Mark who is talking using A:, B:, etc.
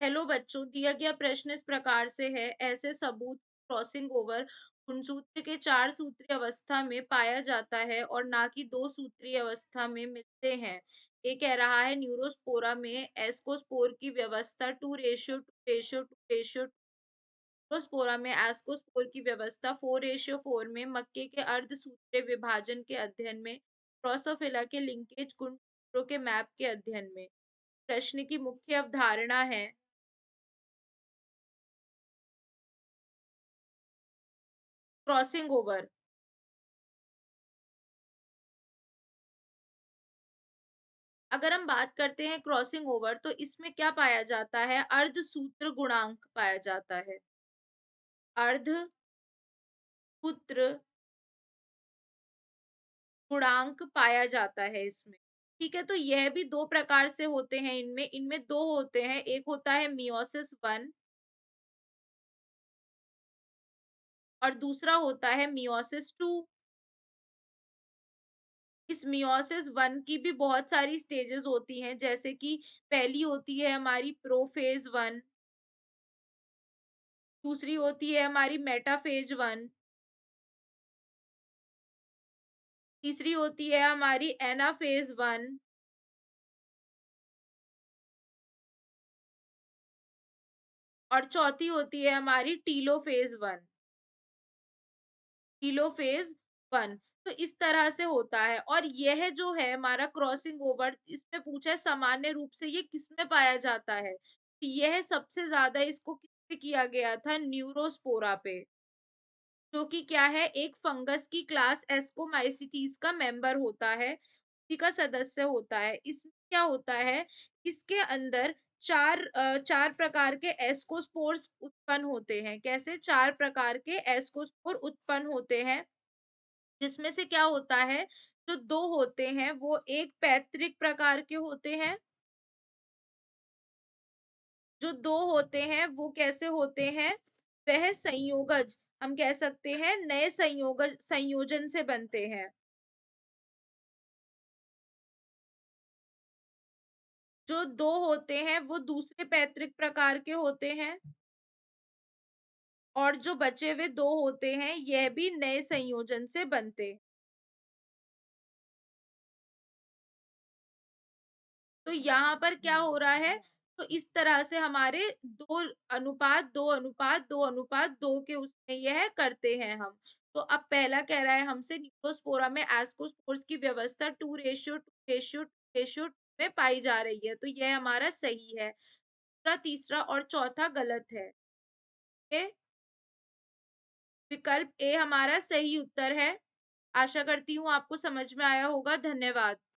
A: Hello बच्चों, दिया गया प्रश्न इस प्रकार से है। ऐसे सबूत क्रॉसिंग ओवर गुणसूत्र के चार सूत्रीय अवस्था में पाया जाता है और ना कि दो सूत्रीय अवस्था में मिलते हैं। ये कह रहा है न्यूरोस्पोरा में एस्कोस्पोर की व्यवस्था 2:2:2:2। न्यूरोस्पोरा में एस्कोस्पोर की व्यवस्था 4:4 में मक्के के अर्धसूत्रीय विभाजन के अध्ययन में ड्रोसोफिला के लिंकेज गुण सूत्रों के मैप के अध्ययन में। प्रश्न की मुख्य अवधारणा है क्रॉसिंग ओवर। अगर हम बात करते हैं क्रॉसिंग ओवर तो इसमें क्या पाया जाता है? अर्धसूत्र गुणांक पाया जाता है। अर्धसूत्र गुणांक पाया जाता है इसमें। ठीक है, तो यह भी दो प्रकार से होते हैं। इनमें इनमें दो होते हैं। एक होता है मियोसिस 1 और दूसरा होता है मियोसिस 2। इस मियोसिस 1 की भी बहुत सारी स्टेजेस होती हैं, जैसे कि पहली होती है हमारी प्रोफेज 1, दूसरी होती है हमारी मेटाफेज 1, तीसरी होती है हमारी एनाफेज 1 और चौथी होती है हमारी टीलोफेज 1। टीलोफेज 1। तो इस तरह से होता है और यह जो है हमारा क्रॉसिंग ओवर, इसमें पूछा है सामान्य रूप से ये किसमें पाया जाता है? यह सबसे ज्यादा इसको किस पे किया गया था? न्यूरोस्पोरा पे, जो कि क्या है, एक फंगस की क्लास एस्कोमाइसिटीज का मेंबर होता है, उसी का सदस्य होता है। इसमें क्या होता है, इसके अंदर चार प्रकार के एस्कोस्पोर्स उत्पन्न होते हैं। कैसे? चार प्रकार के एस्कोस्पोर उत्पन्न होते हैं, जिसमें से क्या होता है, जो दो होते हैं वो एक पैतृक प्रकार के होते हैं, जो दो होते हैं वो कैसे होते हैं, वह संयोगज, हम कह सकते हैं नए संयोगज संयोजन से बनते हैं। जो दो होते हैं वो दूसरे पैतृक प्रकार के होते हैं और जो बचे हुए दो होते हैं यह भी नए संयोजन से बनते। तो यहाँ पर क्या हो रहा है, तो इस तरह से हमारे 2:2:2:2 के उसमें यह करते हैं हम। तो अब पहला कह रहा है हमसे न्यूरोस्पोरा में एस्कोस्पोर्स की व्यवस्था 2:2:2 में पाई जा रही है, तो यह हमारा सही है। दूसरा, तीसरा और चौथा गलत है। ए, विकल्प ए हमारा सही उत्तर है। आशा करती हूँ आपको समझ में आया होगा। धन्यवाद।